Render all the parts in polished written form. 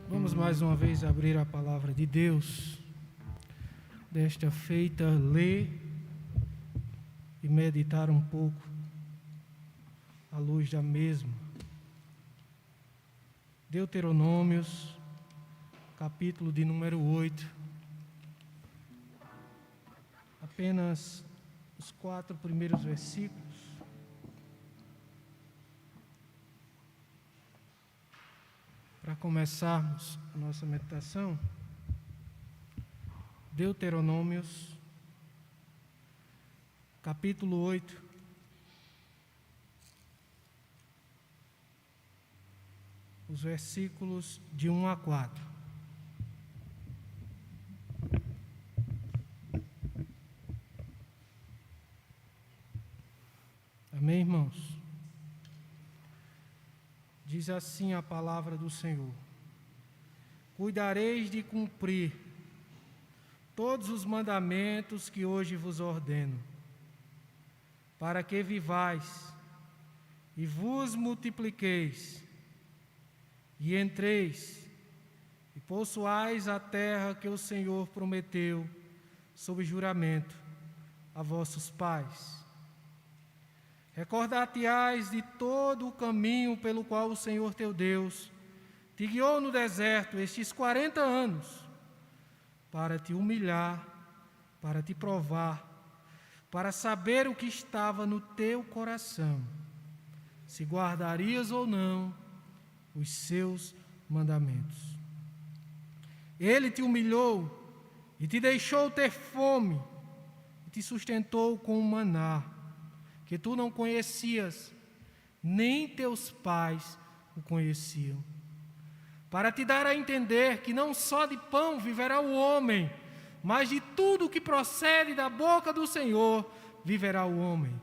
Vamos mais uma vez abrir a palavra de Deus. Desta feita, ler e meditar um pouco à luz da mesma. Deuteronômios, capítulo de número 8. Apenas os 4 primeiros versículos. Para começarmos a nossa meditação, Deuteronômios, capítulo 8, os versículos de 1 a 4. Amém, irmãos? Diz assim a palavra do Senhor: cuidareis de cumprir todos os mandamentos que hoje vos ordeno, para que vivais e vos multipliqueis, e entreis e possuais a terra que o Senhor prometeu sob juramento a vossos pais. Recordar-te-ás de todo o caminho pelo qual o Senhor teu Deus te guiou no deserto estes 40 anos, para te humilhar, para te provar, para saber o que estava no teu coração, se guardarias ou não os seus mandamentos. Ele te humilhou e te deixou ter fome, e te sustentou com o maná, que tu não conhecias, nem teus pais o conheciam, para te dar a entender que não só de pão viverá o homem, mas de tudo que procede da boca do Senhor viverá o homem.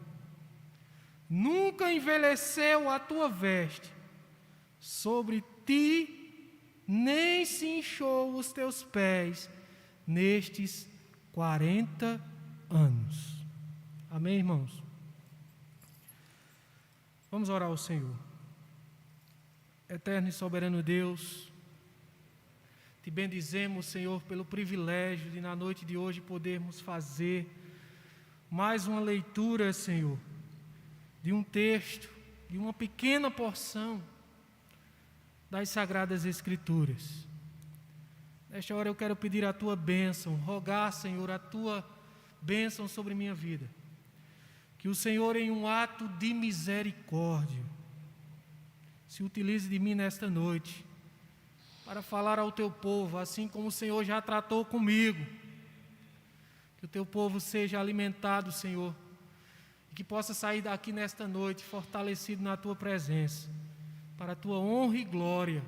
Nunca envelheceu a tua veste sobre ti, nem se inchou os teus pés nestes 40 anos. Amém, irmãos? Vamos orar ao Senhor. Eterno e soberano Deus, te bendizemos, Senhor, pelo privilégio de na noite de hoje podermos fazer mais uma leitura, Senhor, de um texto, de uma pequena porção das Sagradas Escrituras. Nesta hora eu quero pedir a tua bênção, rogar, Senhor, a tua bênção sobre minha vida. Que o Senhor, em um ato de misericórdia, se utilize de mim nesta noite, para falar ao teu povo, assim como o Senhor já tratou comigo. Que o teu povo seja alimentado, Senhor, e que possa sair daqui nesta noite fortalecido na tua presença, para a tua honra e glória.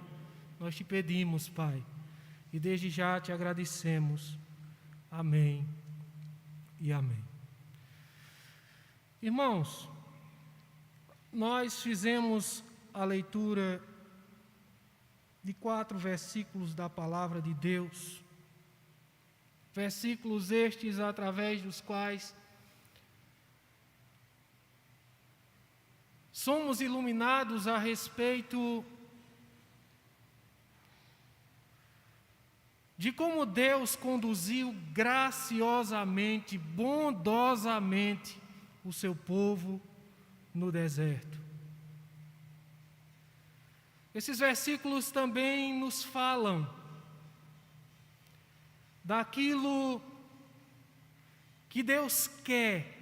Nós te pedimos, Pai, e desde já te agradecemos. Amém e amém. Irmãos, nós fizemos a leitura de 4 versículos da palavra de Deus, versículos estes através dos quais somos iluminados a respeito de como Deus conduziu graciosamente, bondosamente o seu povo no deserto. Esses versículos também nos falam daquilo que Deus quer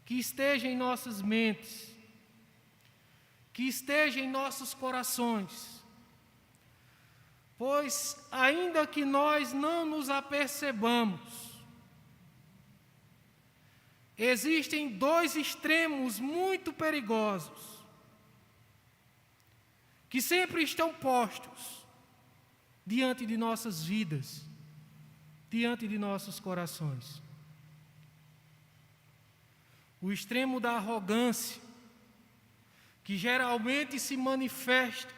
que esteja em nossas mentes, que esteja em nossos corações, pois ainda que nós não nos apercebamos, existem 2 extremos muito perigosos, que sempre estão postos diante de nossas vidas, diante de nossos corações. O extremo da arrogância, que geralmente se manifesta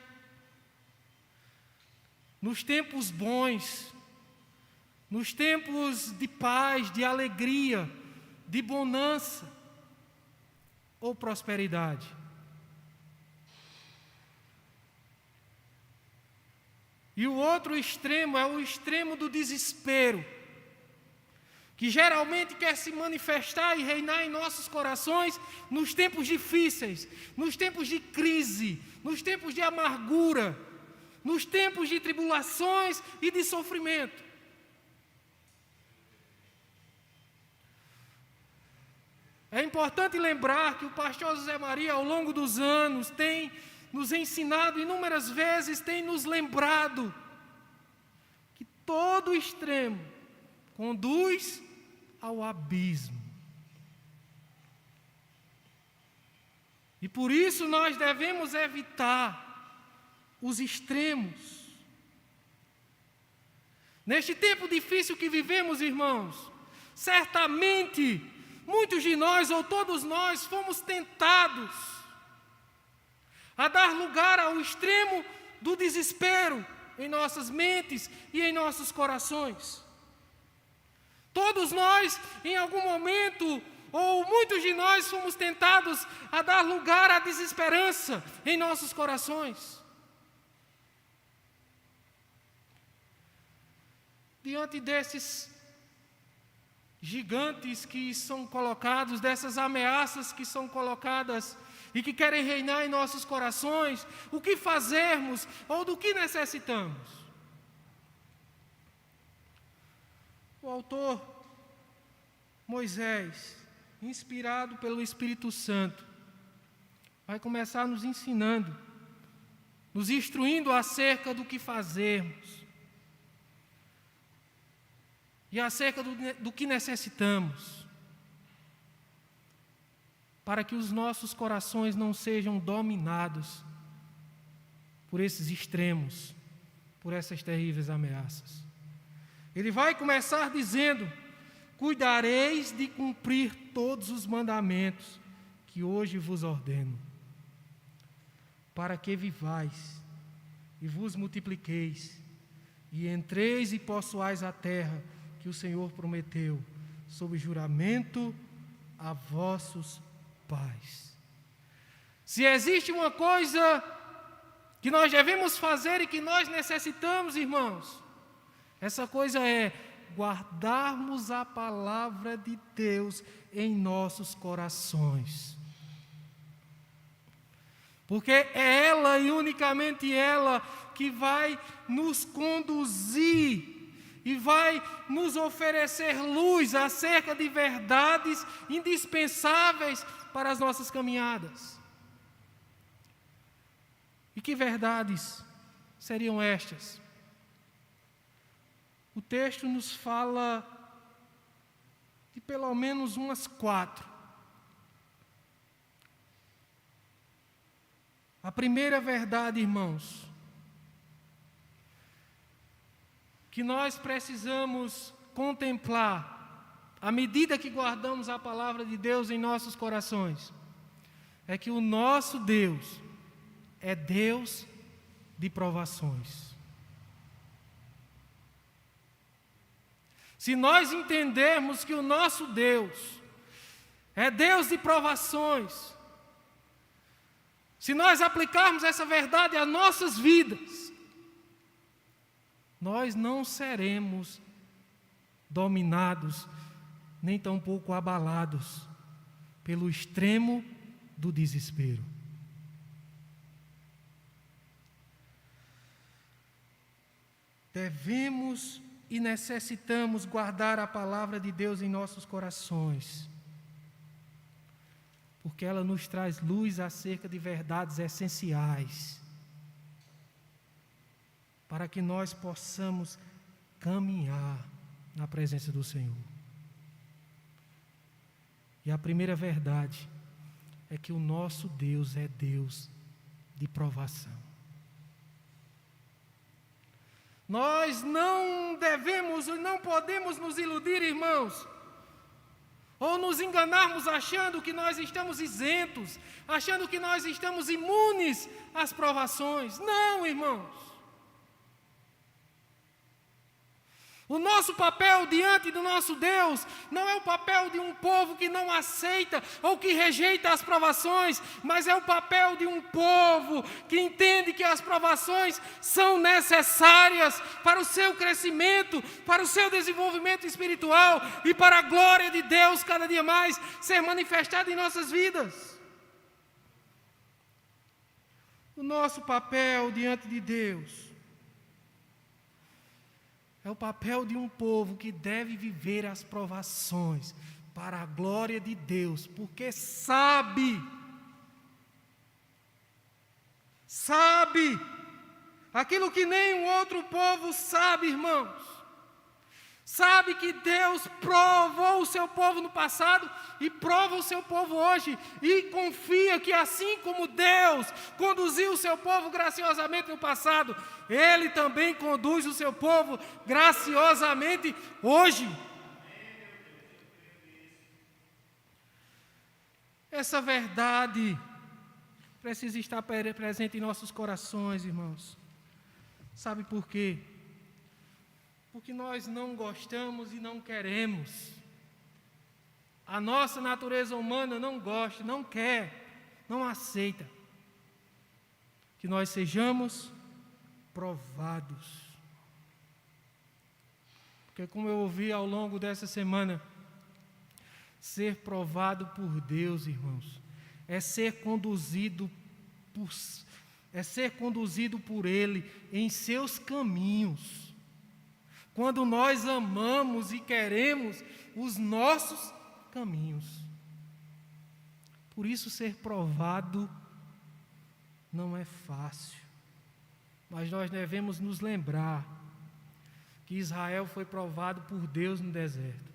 nos tempos bons, nos tempos de paz, de alegria, de bonança ou prosperidade. E o outro extremo é o extremo do desespero, que geralmente quer se manifestar e reinar em nossos corações nos tempos difíceis, nos tempos de crise, nos tempos de amargura, nos tempos de tribulações e de sofrimento. É importante lembrar que o pastor José Maria, ao longo dos anos, tem nos ensinado inúmeras vezes, tem nos lembrado que todo extremo conduz ao abismo. E por isso nós devemos evitar os extremos. Neste tempo difícil que vivemos, irmãos, certamente muitos de nós, ou todos nós, fomos tentados a dar lugar ao extremo do desespero em nossas mentes e em nossos corações. Todos nós, em algum momento, ou muitos de nós, fomos tentados a dar lugar à desesperança em nossos corações. Diante desses gigantes que são colocados, dessas ameaças que são colocadas e que querem reinar em nossos corações, o que fazermos ou do que necessitamos? O autor Moisés, inspirado pelo Espírito Santo, vai começar nos ensinando, nos instruindo acerca do que fazermos e acerca do que necessitamos, para que os nossos corações não sejam dominados por esses extremos, por essas terríveis ameaças. Ele vai começar dizendo: cuidareis de cumprir todos os mandamentos que hoje vos ordeno, para que vivais e vos multipliqueis, e entreis e possuais a terra que o Senhor prometeu, sob juramento a vossos pais. Se existe uma coisa que nós devemos fazer e que nós necessitamos, irmãos, essa coisa é guardarmos a palavra de Deus em nossos corações. Porque é ela e unicamente ela que vai nos conduzir e vai nos oferecer luz acerca de verdades indispensáveis para as nossas caminhadas. E que verdades seriam estas? O texto nos fala de pelo menos umas 4. A primeira verdade, irmãos, que nós precisamos contemplar à medida que guardamos a palavra de Deus em nossos corações, é que o nosso Deus é Deus de provações. Se nós entendermos que o nosso Deus é Deus de provações, se nós aplicarmos essa verdade às nossas vidas, nós não seremos dominados, nem tampouco abalados pelo extremo do desespero. Devemos e necessitamos guardar a palavra de Deus em nossos corações, porque ela nos traz luz acerca de verdades essenciais, para que nós possamos caminhar na presença do Senhor. E a primeira verdade é que o nosso Deus é Deus de provação. Nós não devemos e não podemos nos iludir, irmãos, ou nos enganarmos achando que nós estamos isentos, achando que nós estamos imunes às provações. Não, irmãos. O nosso papel diante do nosso Deus não é o papel de um povo que não aceita ou que rejeita as provações, mas é o papel de um povo que entende que as provações são necessárias para o seu crescimento, para o seu desenvolvimento espiritual e para a glória de Deus cada dia mais ser manifestada em nossas vidas. O nosso papel diante de Deus é o papel de um povo que deve viver as provações para a glória de Deus, porque sabe aquilo que nenhum outro povo sabe, irmãos. Sabe que Deus provou o seu povo no passado e prova o seu povo hoje. E confia que assim como Deus conduziu o seu povo graciosamente no passado, Ele também conduz o seu povo graciosamente hoje. Essa verdade precisa estar presente em nossos corações, irmãos. Sabe por quê? Porque nós não gostamos e não queremos. A nossa natureza humana não gosta, não quer, não aceita que nós sejamos provados. Porque como eu ouvi ao longo dessa semana, ser provado por Deus, irmãos, é ser conduzido por Ele em seus caminhos. Quando nós amamos e queremos os nossos caminhos. Por isso, ser provado não é fácil. Mas nós devemos nos lembrar que Israel foi provado por Deus no deserto.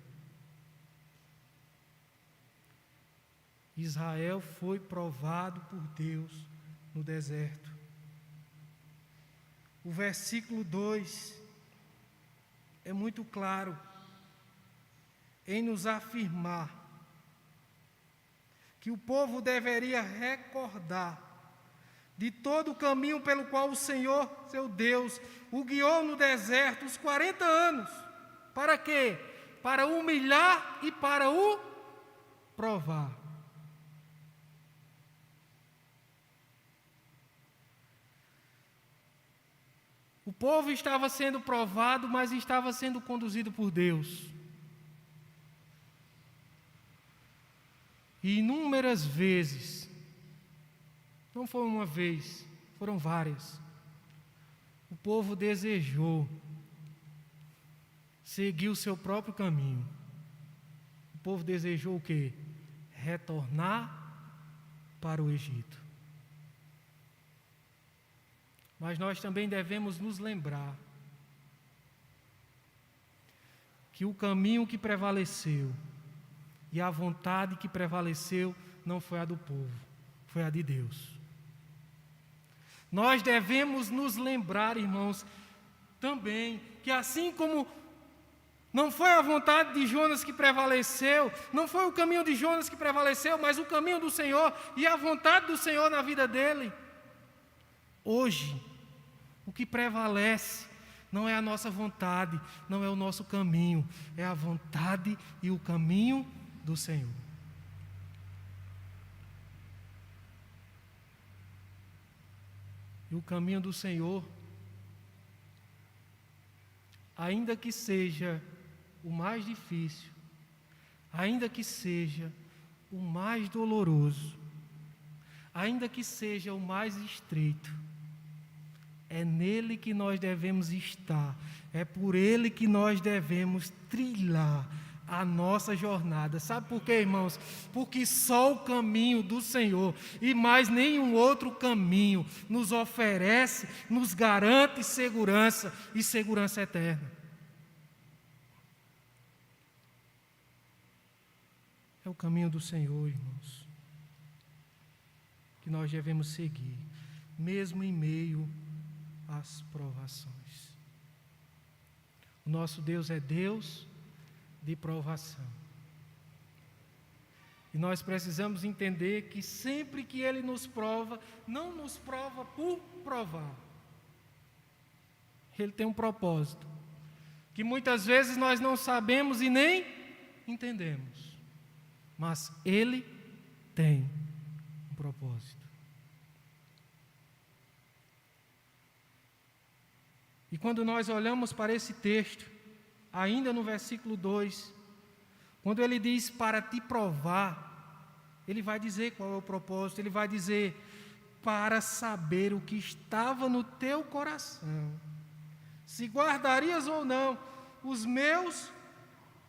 Israel foi provado por Deus no deserto. O versículo 2 é muito claro em nos afirmar que o povo deveria recordar de todo o caminho pelo qual o Senhor, seu Deus, o guiou no deserto os 40 anos. Para quê? Para humilhar e para o provar. O povo estava sendo provado, mas estava sendo conduzido por Deus. E inúmeras vezes, não foi uma vez, foram várias, o povo desejou seguir o seu próprio caminho. O povo desejou o quê? Retornar para o Egito. Mas nós também devemos nos lembrar que o caminho que prevaleceu e a vontade que prevaleceu não foi a do povo, foi a de Deus. Nós devemos nos lembrar, irmãos, também que assim como não foi a vontade de Jonas que prevaleceu, não foi o caminho de Jonas que prevaleceu, mas o caminho do Senhor e a vontade do Senhor na vida dele. Hoje, o que prevalece não é a nossa vontade, não é o nosso caminho, é a vontade e o caminho do Senhor. E o caminho do Senhor, ainda que seja o mais difícil, ainda que seja o mais doloroso, ainda que seja o mais estreito, é nele que nós devemos estar, é por ele que nós devemos trilhar a nossa jornada. Sabe por quê, irmãos? Porque só o caminho do Senhor e mais nenhum outro caminho nos oferece, nos garante segurança e segurança eterna. É o caminho do Senhor, irmãos, que nós devemos seguir, mesmo em meio às provações. O nosso Deus é Deus de provação. E nós precisamos entender que sempre que Ele nos prova, não nos prova por provar. Ele tem um propósito. que muitas vezes nós não sabemos e nem entendemos, mas Ele tem um propósito. E quando nós olhamos para esse texto, ainda no versículo 2, quando ele diz para te provar, ele vai dizer qual é o propósito, ele vai dizer para saber o que estava no teu coração, se guardarias ou não os meus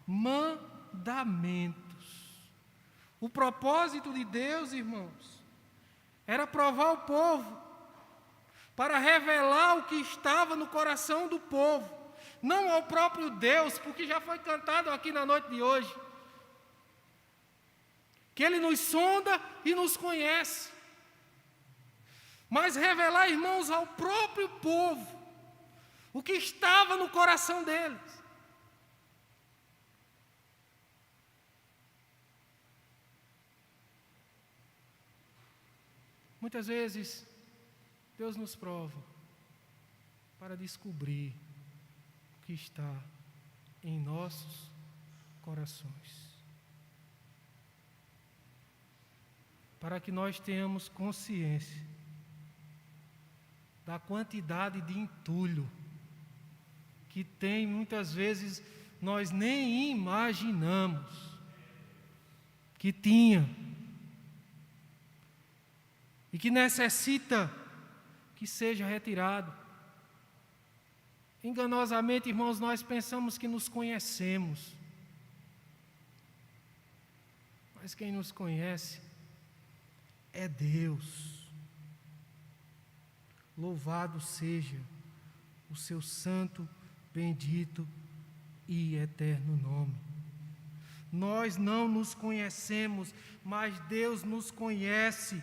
mandamentos. O propósito de Deus, irmãos, era provar o povo, para revelar o que estava no coração do povo, não ao próprio Deus, porque já foi cantado aqui na noite de hoje, que Ele nos sonda e nos conhece, mas revelar, irmãos, ao próprio povo, o que estava no coração deles. Muitas vezes, Deus nos prova para descobrir o que está em nossos corações, para que nós tenhamos consciência da quantidade de entulho que tem, muitas vezes nós nem imaginamos que tinha, e que necessita que seja retirado. Enganosamente, irmãos, nós pensamos que nos conhecemos, mas quem nos conhece é Deus. Louvado seja o seu santo, bendito e eterno nome. Nós não nos conhecemos, mas Deus nos conhece.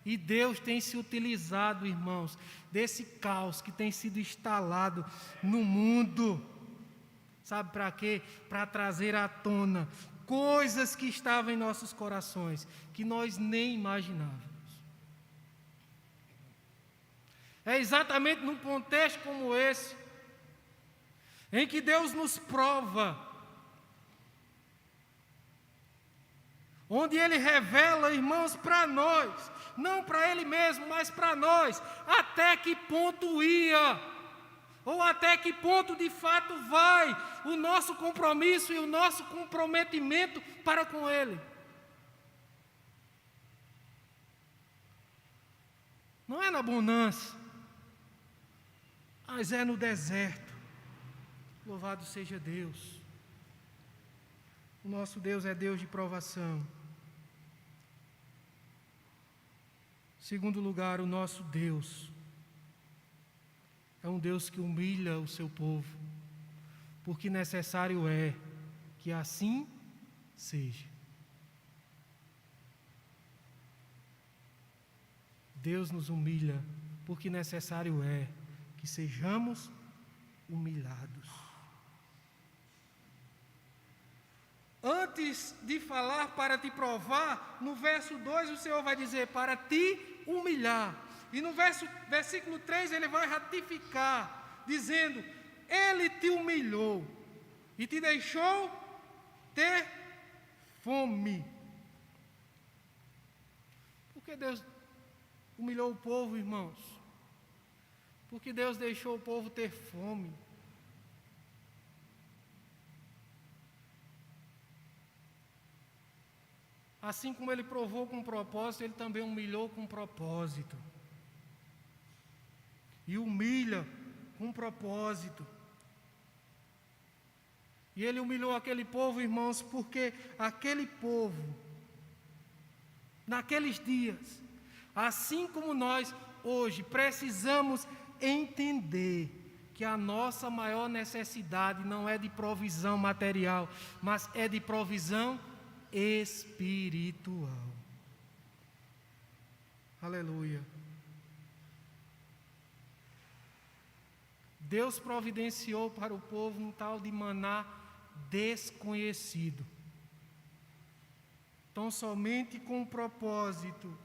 E Deus tem se utilizado, irmãos, desse caos que tem sido instalado no mundo. Sabe para quê? Para trazer à tona coisas que estavam em nossos corações, que nós nem imaginávamos. É exatamente num contexto como esse, em que Deus nos prova, onde Ele revela, irmãos, para nós, não para Ele mesmo, mas para nós, até que ponto ia, ou até que ponto de fato vai o nosso compromisso e o nosso comprometimento para com Ele. Não é na bonança, mas é no deserto. Louvado seja Deus. O nosso Deus é Deus de provação. Segundo lugar, o nosso Deus é um Deus que humilha o seu povo, porque necessário é que assim seja. Deus nos humilha, porque necessário é que sejamos humilhados. Antes de falar para te provar, no verso 2 o Senhor vai dizer para te humilhar. E no versículo 3 ele vai ratificar, dizendo: Ele te humilhou e te deixou ter fome. Por que Deus humilhou o povo, irmãos? Porque Deus deixou o povo ter fome. Assim como Ele provou com propósito, Ele também humilhou com propósito. E humilha com propósito. E Ele humilhou aquele povo, irmãos, porque aquele povo, naqueles dias, assim como nós hoje, precisamos entender que a nossa maior necessidade não é de provisão material, mas é de provisão espiritual. Aleluia. Deus providenciou para o povo um tal de maná desconhecido, tão somente com o propósito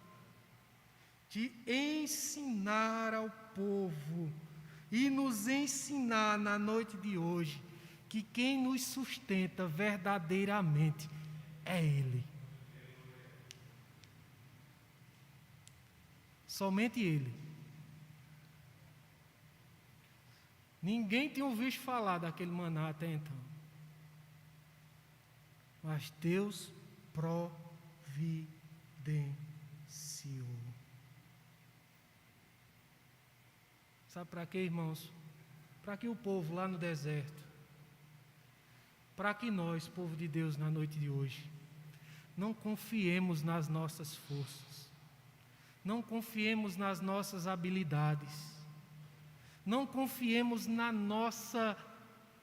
de ensinar ao povo e nos ensinar na noite de hoje que quem nos sustenta verdadeiramente é Ele. Somente Ele. Ninguém tinha ouvido falar daquele maná até então. Mas Deus providenciou. Sabe para quê, irmãos? Para que o povo lá no deserto, para que nós, povo de Deus, na noite de hoje, não confiemos nas nossas forças, não confiemos nas nossas habilidades, não confiemos na nossa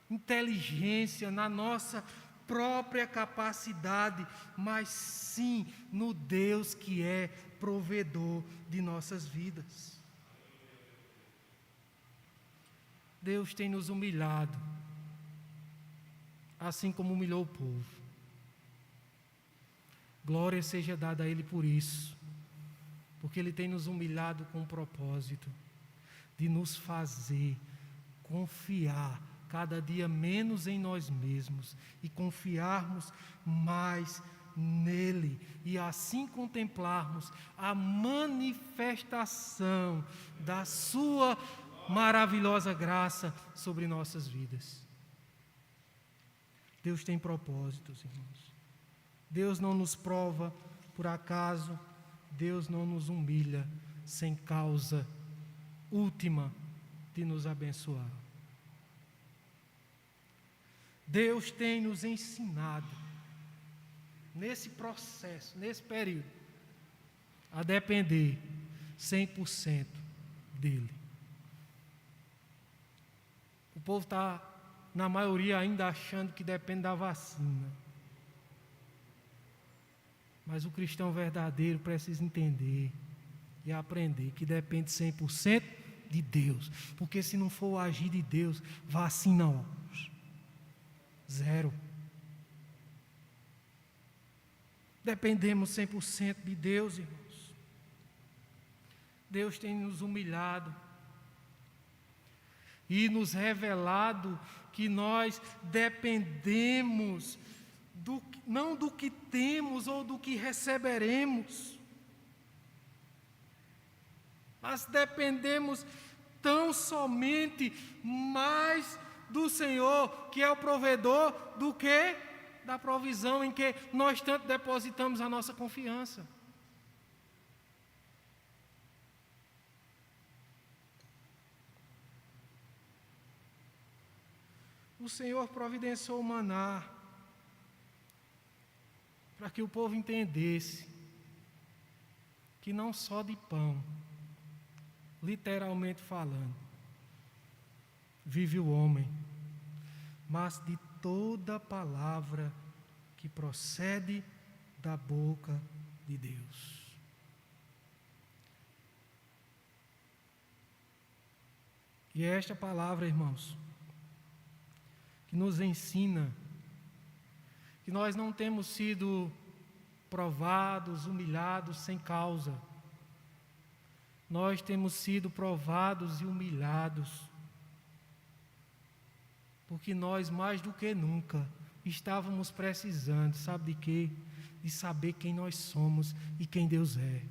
inteligência, na nossa própria capacidade, mas sim no Deus que é provedor de nossas vidas. Deus tem nos humilhado, assim como humilhou o povo. Glória seja dada a Ele por isso, porque Ele tem nos humilhado com o propósito de nos fazer confiar cada dia menos em nós mesmos e confiarmos mais nele, e assim contemplarmos a manifestação da sua maravilhosa graça sobre nossas vidas. Deus tem propósitos, irmãos. Deus não nos prova por acaso, Deus não nos humilha sem causa última de nos abençoar. Deus tem nos ensinado, nesse processo, nesse período, a depender 100% dEle. O povo está, na maioria, ainda achando que depende da vacina. Mas o cristão verdadeiro precisa entender e aprender que depende 100% de Deus. Porque se não for o agir de Deus, vacina, ó, zero. Dependemos 100% de Deus, irmãos. Deus tem nos humilhado e nos revelado que nós dependemos não do que temos ou do que receberemos, mas dependemos tão somente mais do Senhor, que é o provedor, do que da provisão em que nós tanto depositamos a nossa confiança. O Senhor providenciou o maná para que o povo entendesse que não só de pão, literalmente falando, vive o homem, mas de toda palavra que procede da boca de Deus. E é esta palavra, irmãos, que nos ensina que nós não temos sido provados, humilhados sem causa. Nós temos sido provados e humilhados porque nós, mais do que nunca, estávamos precisando, sabe de quê? De saber quem nós somos e quem Deus é.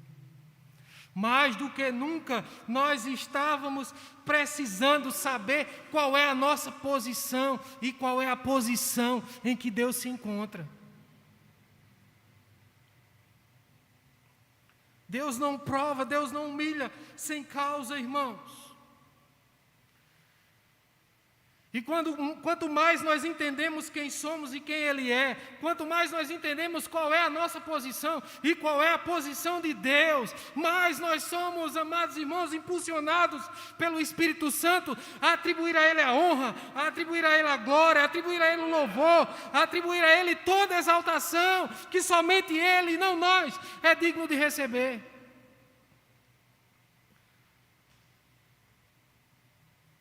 Mais do que nunca, nós estávamos precisando saber qual é a nossa posição e qual é a posição em que Deus se encontra. Deus não prova, Deus não humilha sem causa, irmãos. E quanto mais nós entendemos quem somos e quem Ele é, quanto mais nós entendemos qual é a nossa posição e qual é a posição de Deus, mais nós somos, amados irmãos, impulsionados pelo Espírito Santo a atribuir a Ele a honra, a atribuir a Ele a glória, a atribuir a Ele o louvor, a atribuir a Ele toda a exaltação que somente Ele e não nós é digno de receber.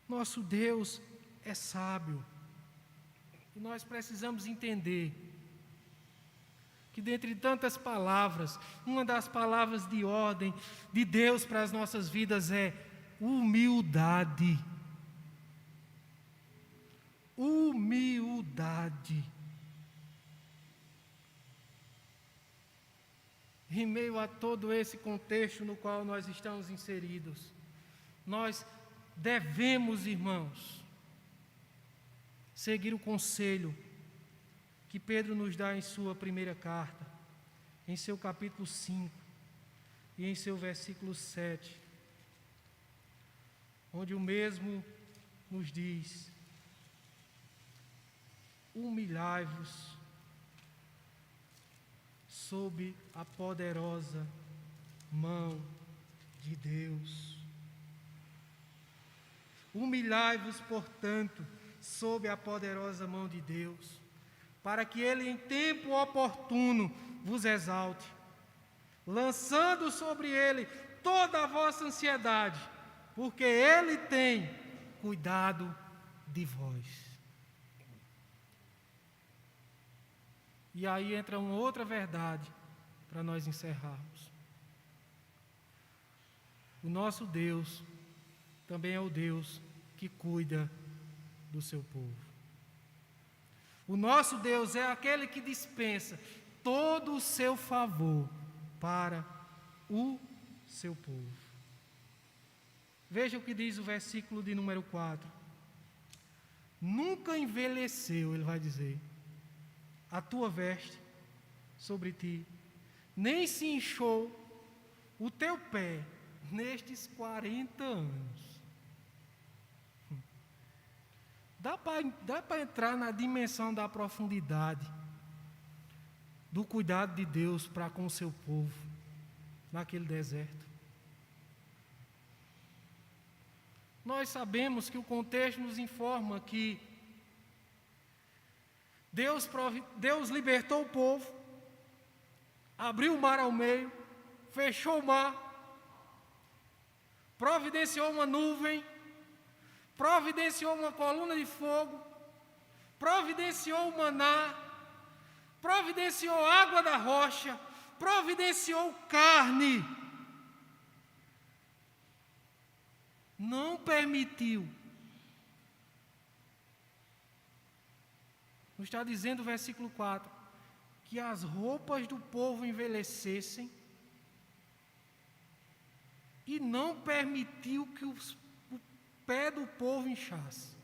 Nosso Deus é sábio, e nós precisamos entender que dentre tantas palavras, uma das palavras de ordem de Deus para as nossas vidas é humildade. humildade. Em meio a todo esse contexto no qual nós estamos inseridos, nós devemos, irmãos, seguir o conselho que Pedro nos dá em sua primeira carta, em seu capítulo 5 e em seu versículo 7, onde o mesmo nos diz: humilhai-vos sob a poderosa mão de Deus. Humilhai-vos, portanto, sob a poderosa mão de Deus, para que Ele em tempo oportuno vos exalte, lançando sobre Ele toda a vossa ansiedade, porque Ele tem cuidado de vós. E aí entra uma outra verdade para nós encerrarmos. O nosso Deus também é o Deus que cuida do seu povo. O nosso Deus é aquele que dispensa todo o seu favor para o seu povo. Veja o que diz o versículo de número 4. Nunca envelheceu, ele vai dizer, a tua veste sobre ti, nem se inchou o teu pé nestes 40 anos. Dá para entrar na dimensão da profundidade do cuidado de Deus para com o seu povo naquele deserto. Nós sabemos que o contexto nos informa que Deus libertou o povo, abriu o mar ao meio, fechou o mar, providenciou uma nuvem, providenciou uma coluna de fogo, providenciou o maná, providenciou água da rocha, providenciou carne. Não permitiu. Nos está dizendo o versículo 4, que as roupas do povo envelhecessem e não permitiu que o pé do povo inchasse.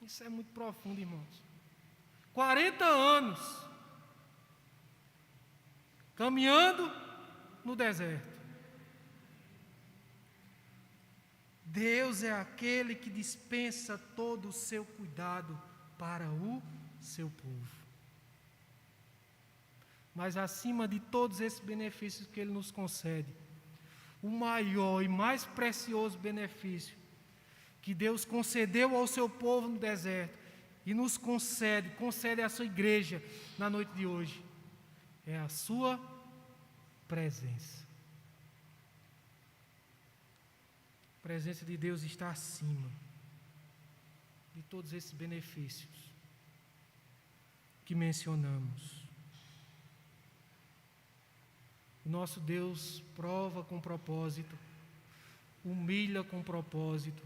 Isso é muito profundo, irmãos. 40 anos caminhando no deserto. Deus é aquele que dispensa todo o seu cuidado para o seu povo. Mas acima de todos esses benefícios que Ele nos concede, o maior e mais precioso benefício que Deus concedeu ao seu povo no deserto e nos concede à sua igreja na noite de hoje, é a sua presença. A presença de Deus está acima de todos esses benefícios que mencionamos. O nosso Deus prova com propósito, humilha com propósito,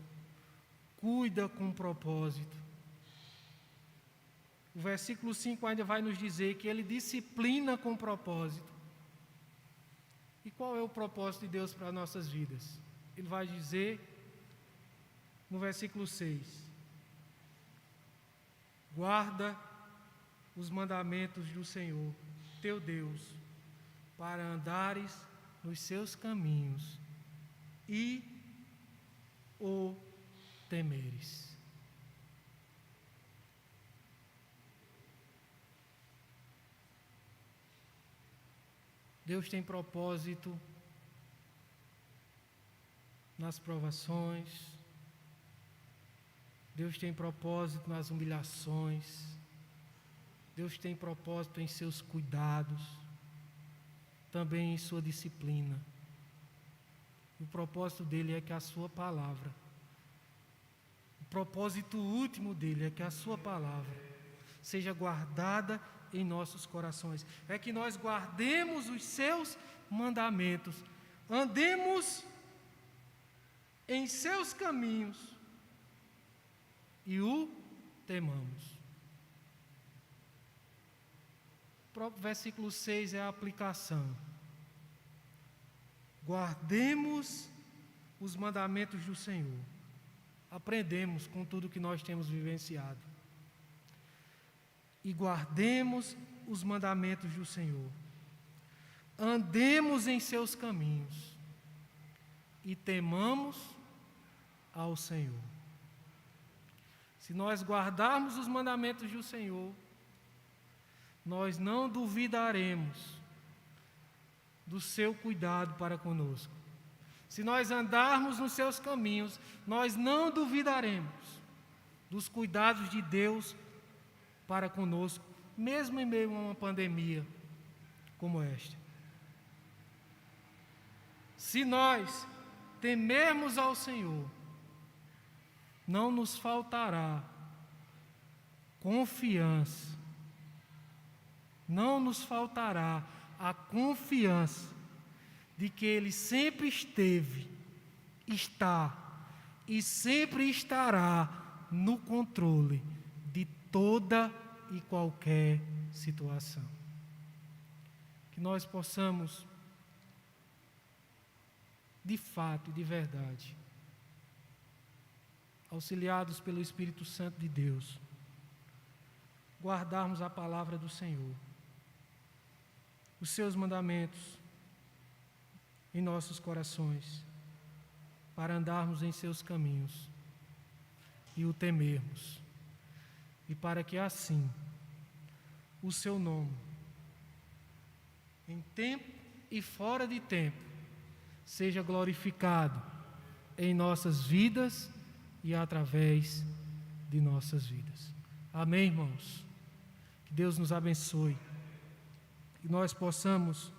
cuida com propósito. O versículo 5 ainda vai nos dizer que Ele disciplina com propósito. E qual é o propósito de Deus para nossas vidas? Ele vai dizer no versículo 6: guarda os mandamentos do Senhor, teu Deus, para andares nos seus caminhos e o temeres. Deus tem propósito nas provações, Deus tem propósito nas humilhações, Deus tem propósito em seus cuidados, também em sua disciplina. O propósito dele é que a sua palavra, o propósito último dele é que a sua palavra seja guardada em nossos corações, é que nós guardemos os seus mandamentos, andemos em seus caminhos e o temamos. O próprio versículo 6 é a aplicação. Guardemos os mandamentos do Senhor. Aprendemos com tudo que nós temos vivenciado. E guardemos os mandamentos do Senhor. Andemos em seus caminhos. E temamos ao Senhor. Se nós guardarmos os mandamentos do Senhor, nós não duvidaremos do seu cuidado para conosco. Se nós andarmos nos seus caminhos, nós não duvidaremos dos cuidados de Deus para conosco, mesmo em meio a uma pandemia como esta. Se nós temermos ao Senhor, não nos faltará confiança, não nos faltará a confiança de que Ele sempre esteve, está e sempre estará no controle de toda e qualquer situação. Que nós possamos, de fato e de verdade, auxiliados pelo Espírito Santo de Deus, guardarmos a palavra do Senhor, os seus mandamentos em nossos corações, para andarmos em seus caminhos e o temermos, e para que assim o seu nome, em tempo e fora de tempo, seja glorificado em nossas vidas e através de nossas vidas. Amém, irmãos? Que Deus nos abençoe. Que nós possamos